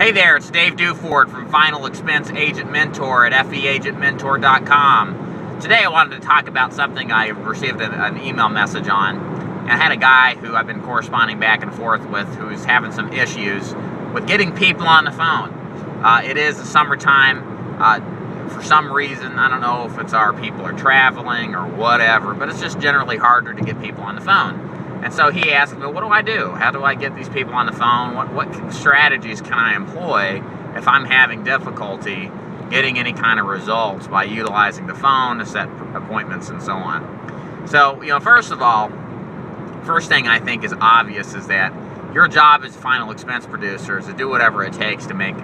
Hey there, it's Dave Duford from Final Expense Agent Mentor at feagentmentor.com. Today I wanted to talk about something I received an email message on. And I had a guy who I've been corresponding back and forth with who's having some issues with getting people on the phone. It is the summertime. For some reason, I don't know if it's our people are traveling or whatever, but it's just generally harder to get people on the phone. And so he asked me, what do I do? How do I get these people on the phone? What strategies can I employ if I'm having difficulty getting any kind of results by utilizing the phone to set appointments and so on? So, first of all, first thing I think is obvious is that your job as a final expense producer is to do whatever it takes to make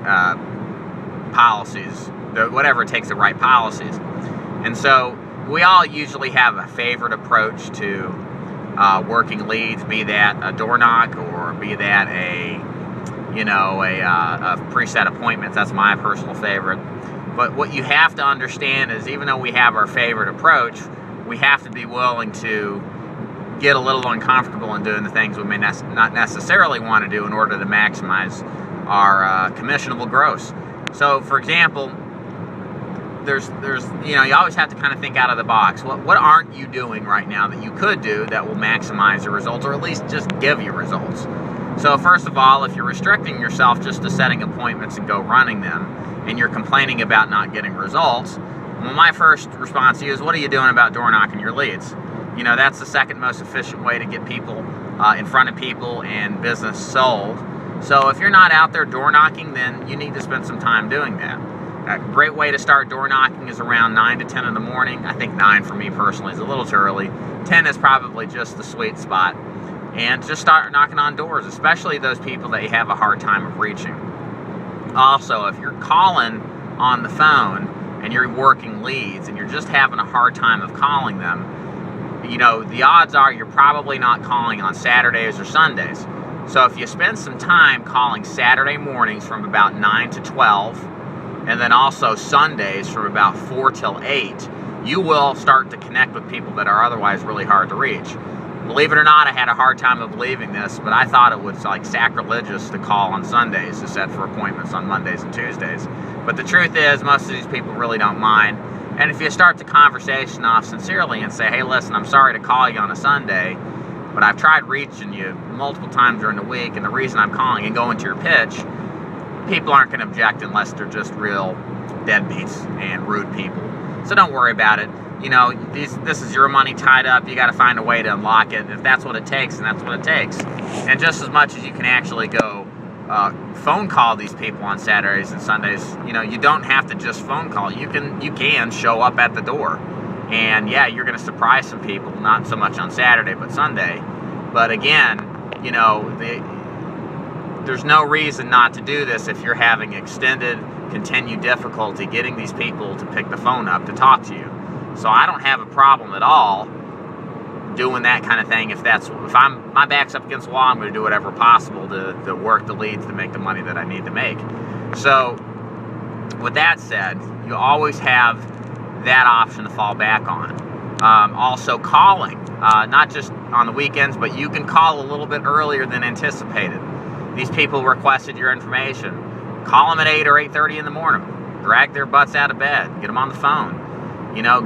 policies, whatever it takes to write policies. And so we all usually have a favorite approach to working leads, be that a door knock or be that a preset appointments. That's my personal favorite. But what you have to understand is even though we have our favorite approach, we have to be willing to get a little uncomfortable in doing the things we may not necessarily want to do in order to maximize our commissionable gross. So, for example, there's you always have to kind of think out of the box. What aren't you doing right now that you could do that will maximize your results, or at least just give you results? So first of all, if you're restricting yourself just to setting appointments and go running them, and you're complaining about not getting results, well, my first response to you is, what are you doing about door knocking your leads? That's the second most efficient way to get people in front of people and business sold. So if you're not out there door knocking, then you need to spend some time doing that. A great way to start door knocking is around 9 to 10 in the morning. I think 9 for me personally is a little too early. 10 is probably just the sweet spot. And just start knocking on doors, especially those people that you have a hard time of reaching. Also, if you're calling on the phone and you're working leads and you're just having a hard time of calling them, the odds are you're probably not calling on Saturdays or Sundays. So if you spend some time calling Saturday mornings from about 9 to 12, and then also Sundays from about 4 till 8, you will start to connect with people that are otherwise really hard to reach. Believe it or not, I had a hard time of believing this, but I thought it was like sacrilegious to call on Sundays to set for appointments on Mondays and Tuesdays. But the truth is, most of these people really don't mind. And if you start the conversation off sincerely and say, hey, listen, I'm sorry to call you on a Sunday, but I've tried reaching you multiple times during the week, and the reason I'm calling, and go into your pitch, people aren't going to object unless they're just real deadbeats and rude people. So don't worry about it. This is your money tied up. You got to find a way to unlock it. If that's what it takes, then that's what it takes. And just as much as you can actually go phone call these people on Saturdays and Sundays, you don't have to just phone call. You can show up at the door. And yeah, you're going to surprise some people, not so much on Saturday, but Sunday. But again, there's no reason not to do this if you're having extended, continued difficulty getting these people to pick the phone up to talk to you. So I don't have a problem at all doing that kind of thing. If my back's up against the wall, I'm going to do whatever possible to work the leads to make the money that I need to make. So with that said, you always have that option to fall back on. Also calling, not just on the weekends, but you can call a little bit earlier than anticipated. These people requested your information. Call them at 8 or 8:30 in the morning. Drag their butts out of bed. Get them on the phone.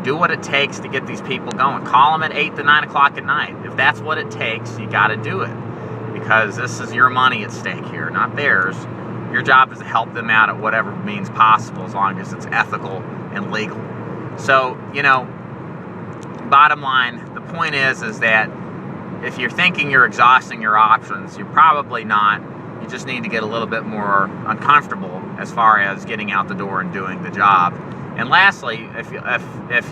Do what it takes to get these people going. Call them at 8 to 9 o'clock at night. If that's what it takes, you got to do it. Because this is your money at stake here, not theirs. Your job is to help them out at whatever means possible, as long as it's ethical and legal. So, bottom line, the point is that if you're thinking you're exhausting your options, you're probably not. You just need to get a little bit more uncomfortable as far as getting out the door and doing the job. And lastly, if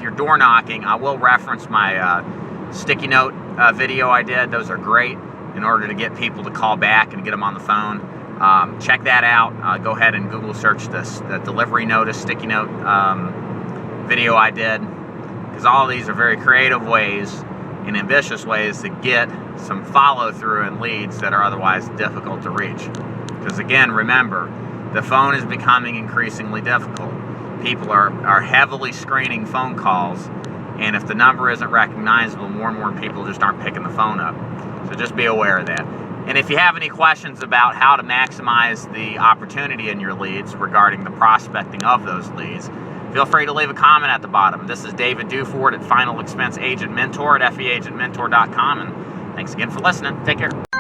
you're door knocking, I will reference my sticky note video I did. Those are great in order to get people to call back and get them on the phone. Check that out. Go ahead and Google search the delivery notice sticky note video I did, because all of these are very creative ways and ambitious ways to get some follow-through and leads that are otherwise difficult to reach. Because again, remember, the phone is becoming increasingly difficult. People are heavily screening phone calls, and if the number isn't recognizable, more and more people just aren't picking the phone up. So just be aware of that. And if you have any questions about how to maximize the opportunity in your leads regarding the prospecting of those leads, feel free to leave a comment at the bottom. This is David Duford at Final Expense Agent Mentor at feagentmentor.com, and thanks again for listening. Take care.